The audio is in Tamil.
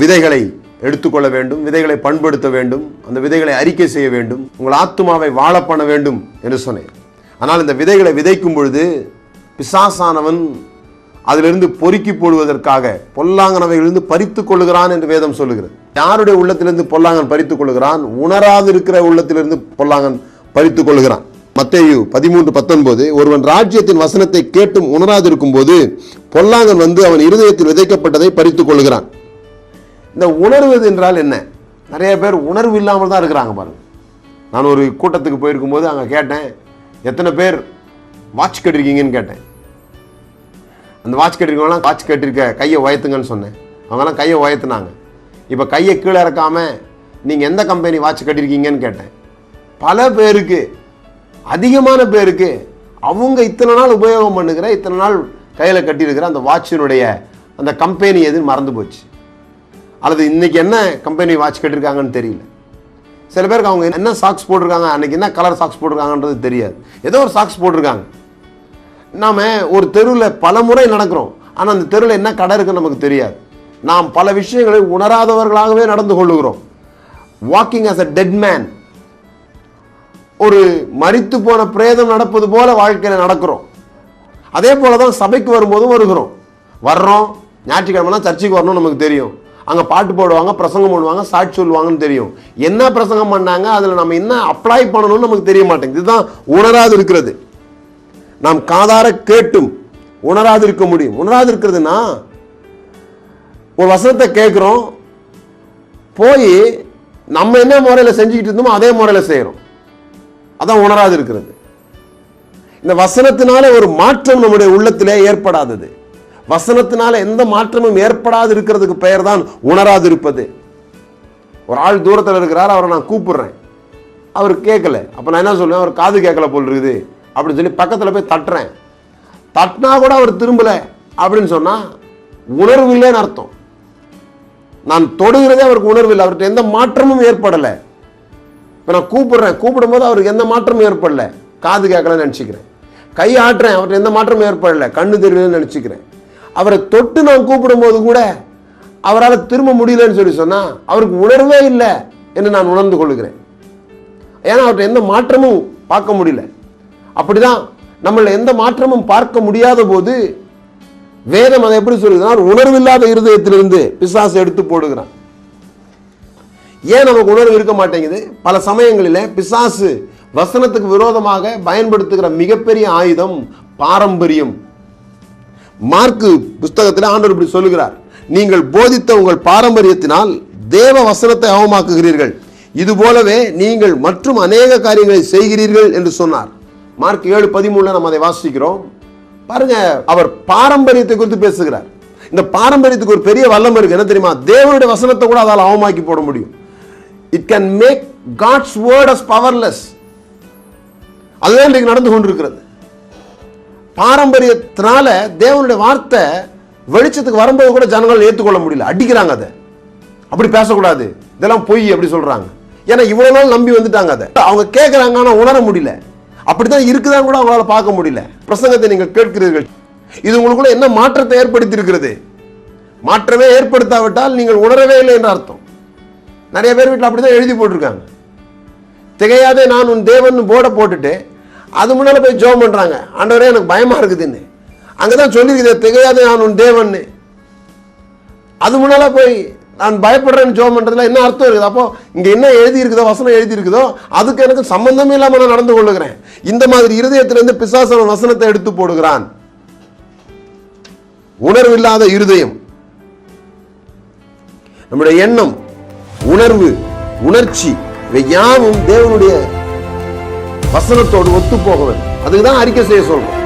விதைகளை எடுத்துக்கொள்ள வேண்டும், விதைகளை பண்படுத்த வேண்டும், அந்த விதைகளை அறிக்கை செய்ய வேண்டும், உங்கள் ஆத்துமாவை வாழ பண்ண வேண்டும் என்று சொன்னேன். ஆனால் இந்த விதைகளை விதைக்கும் பொழுது பிசாசானவன் அதிலிருந்து பொறுக்கி போடுவதற்காக பொல்லாங்கனவைகளிலிருந்து பறித்துக் கொள்ளுகிறான் என்று வேதம் சொல்லுகிறது. யாருடைய உள்ளத்திலிருந்து பொல்லாங்கன் பறித்துக் கொள்ளுகிறான்? உணராது இருக்கிற உள்ளத்திலிருந்து பொல்லாங்கன் பறித்துக் கொள்ளுகிறான். மத்தேயு 13:19, ஒருவன் ராஜ்யத்தின் வசனத்தை கேட்டும் உணராது இருக்கும் போது பொல்லாங்கன் வந்து அவன் இருதயத்தில் விதைக்கப்பட்டதை பறித்துக் கொள்ளுகிறான். இந்த உணர்வது என்றால் என்ன? நிறைய பேர் உணர்வு இல்லாமல் தான் இருக்கிறாங்க பாருங்க. நான் ஒரு கூட்டத்துக்கு போயிருக்கும் போது அங்கே கேட்டேன், எத்தனை பேர் வாட்ச் கட்டிருக்கீங்கன்னு கேட்டேன். அந்த வாட்ச் கட்டிருக்கவங்களாம் வாட்ச் கட்டிருக்க கையை உயர்த்துங்கன்னு சொன்னேன். அவங்கெல்லாம் கையை உயர்த்துனாங்க. இப்போ கையை கீழே இறக்காமல் நீங்கள் எந்த கம்பெனி வாட்ச் கட்டிருக்கீங்கன்னு கேட்டேன். பல பேருக்கு, அதிகமான பேருக்கு அவங்க இத்தனை நாள் உபயோகம் பண்ணுகிற, இத்தனை நாள் கையில் கட்டியிருக்கிற அந்த வாட்சினுடைய அந்த கம்பெனி எதுன்னு மறந்து போச்சு. அல்லது இன்னைக்கு என்ன கம்பெனி வாட்ச் கட்டிருக்காங்கன்னு தெரியல. சில பேருக்கு அவங்க என்ன சாக்ஸ் போட்டிருக்காங்க, அன்னைக்கு என்ன கலர் சாக்ஸ் போட்டிருக்காங்கன்றது தெரியாது. ஏதோ ஒரு சாக்ஸ் போட்டிருக்காங்க. நாம் ஒரு தெருவில் பல முறை நடக்கிறோம், ஆனால் அந்த தெருவில் என்ன கடை இருக்குன்னு நமக்கு தெரியாது. நாம் பல விஷயங்களை உணராதவர்களாகவே நடந்து கொள்ளுகிறோம். Walking as a dead man, ஒரு மரித்து போன பிரேதம் நடப்பது போல வாழ்க்கையில் நடக்கிறோம். அதே போல தான் சபைக்கு வரும்போதும் வர்றோம். ஞாயிற்றுக்கிழமைலாம் சர்ச்சைக்கு வரணும்னு நமக்கு தெரியும். அங்கே பாட்டு போடுவாங்க, பிரசங்கம் பண்ணுவாங்க, சாட்சி சொல்லுவாங்கன்னு தெரியும். என்ன பிரசங்கம் பண்ணாங்க, அதில் நம்ம என்ன அப்ளை பண்ணணும்னு நமக்கு தெரிய மாட்டேங்குது. இதுதான் உணராது இருக்கிறது. நாம் காதார கேட்டும் உணராது இருக்க முடியும். உணராது இருக்கிறதுனா, ஒரு வசனத்தை கேட்குறோம், போய் நம்ம என்ன முறையில் செஞ்சுக்கிட்டு இருந்தோமோ அதே முறையில் செய்கிறோம். அதான் உணராது இருக்கிறது. இந்த வசனத்தினால ஒரு மாற்றம் நம்முடைய உள்ளத்திலே ஏற்படாதது. வசனத்தினால எந்த மாற்றமும் ஏற்படாது இருக்கிறதுக்கு பெயர் தான் உணராது இருப்பது. ஒரு ஆள் தூரத்தில் இருக்கிறார், அவரை நான் கூப்பிடுறேன், அவர் கேட்கல. அப்போ நான் என்ன சொல்லுவேன், அவர் காது கேட்கல போல் இருக்குது அப்படின்னு சொல்லி பக்கத்தில் போய் தட்டுறேன். தட்டினா கூட அவர் திரும்பல அப்படின்னு சொன்னால் உணர்வு இல்லைன்னு அர்த்தம். நான் தொடுகிறதே அவருக்கு உணர்வு இல்லை, அவர்கிட்ட எந்த மாற்றமும் ஏற்படலை. இப்போ நான் கூப்பிடும் போது அவருக்கு எந்த மாற்றமும் ஏற்படலை, காது கேட்கலன்னு நினச்சிக்கிறேன். கை ஆட்டுறேன், அவர்கிட்ட எந்த மாற்றமும் ஏற்படலை, கண்ணு தெரியலன்னு நினச்சிக்கிறேன். அவரை தொட்டு நான் கூப்பிடும்போது கூட அவரால் திரும்ப முடியலன்னு சொல்லி சொன்னால் அவருக்கு உணர்வே இல்லை என்று நான் உணர்ந்து கொள்கிறேன். ஏன்னா அவர்கிட்ட எந்த மாற்றமும் பார்க்க முடியல. அப்படிதான் நம்மள எந்த மாற்றமும் பார்க்க முடியாத போது வேதம் அதை எப்படி சொல்லுகிறார்? உணர்வில்லாத இருதயத்திலிருந்து பிசாசு எடுத்து போடுகிறான். ஏன் நமக்கு உணர்வு இருக்க மாட்டேங்குது? பல சமயங்களில் பிசாசு வசனத்துக்கு விரோதமாக பயன்படுத்துகிற மிகப்பெரிய ஆயுதம் பாரம்பரியம். மார்க்கு புஸ்தகத்தில் ஆண்டவர் இப்படி சொல்லுகிறார், நீங்கள் போதித்த உங்கள் பாரம்பரியத்தினால் தேவ வசனத்தை அவமாக்குகிறீர்கள், இது போலவே நீங்கள் மற்றும் அநேக காரியங்களை செய்கிறீர்கள் என்று சொன்னார். மார்க் 7:13 நம்ம அதை வாசிக்கிறோம். பாருங்க, அவர் பாரம்பரியத்தை குறித்து பேசுகிறார். இந்த பாரம்பரியத்துக்கு ஒரு பெரிய வல்லமை இருக்கு. என்ன தெரியுமா? தேவனுடைய வசனத்தை கூட அதால் அவமாக்கி போட முடியும். It can make God's word as powerless. அதுதான் இன்றைக்கு நடந்து கொண்டிருக்கிறது. பாரம்பரியத்தினால தேவனுடைய வார்த்தை வெளிச்சத்துக்கு வரும்போது கூட ஜனங்கள் ஏற்றுக்கொள்ள முடியல, அடிக்கிறாங்க. அதை அப்படி பேசக்கூடாது, இதெல்லாம் பொய் அப்படி சொல்றாங்க. ஏன்னா இவ்வளவு நாள் நம்பி வந்துட்டாங்க. அதை அவங்க கேட்கிறாங்க, ஆனால் உணர முடியல. அப்படித்தான் இருக்குதான் கூட அவங்களால பார்க்க முடியல. பிரசங்கத்தை நீங்கள் கேட்கிறீர்கள், இது உங்களுக்குள்ள என்ன மாற்றத்தை ஏற்படுத்தி இருக்கிறது? மாற்றமே ஏற்படுத்தாவிட்டால் நீங்கள் உணரவே இல்லை என்று அர்த்தம். நிறைய பேர் வீட்டில் அப்படிதான் எழுதி போட்டிருக்காங்க. திகையாதே நான் உன் தேவன் போர்டை போட்டுட்டு அது முன்னால போய் ஜெபம் பண்றாங்க, ஆண்டவரே எனக்கு பயமா இருக்குதுன்னு. அங்கதான் சொல்லியிருக்குது திகையாதே நான் உன் தேவன். அது முன்னால போய் நான் பயப்படுறேன்னு ஜெபம் பண்றதுல என்ன அர்த்தம் இருக்குது? அப்போ இங்க என்ன எழுதி இருக்குதோ, வசனம் எழுதி இருக்குதோ, அதுக்கு எனக்கு சம்பந்தமே இல்லாம நான் நடந்து கொள்ளுகிறேன். இந்த மாதிரி இருதயத்திலிருந்து பிசாசு வசனத்தை எடுத்து போடுகிறான். உணர்வில்லாத இருதயம். நம்முடைய எண்ணம், உணர்வு, உணர்ச்சி இவை யாவும் தேவனுடைய வசனத்தோடு ஒத்து போக வேண்டும். அதுக்குதான் அறிக்கை செய்ய சொல்றோம்.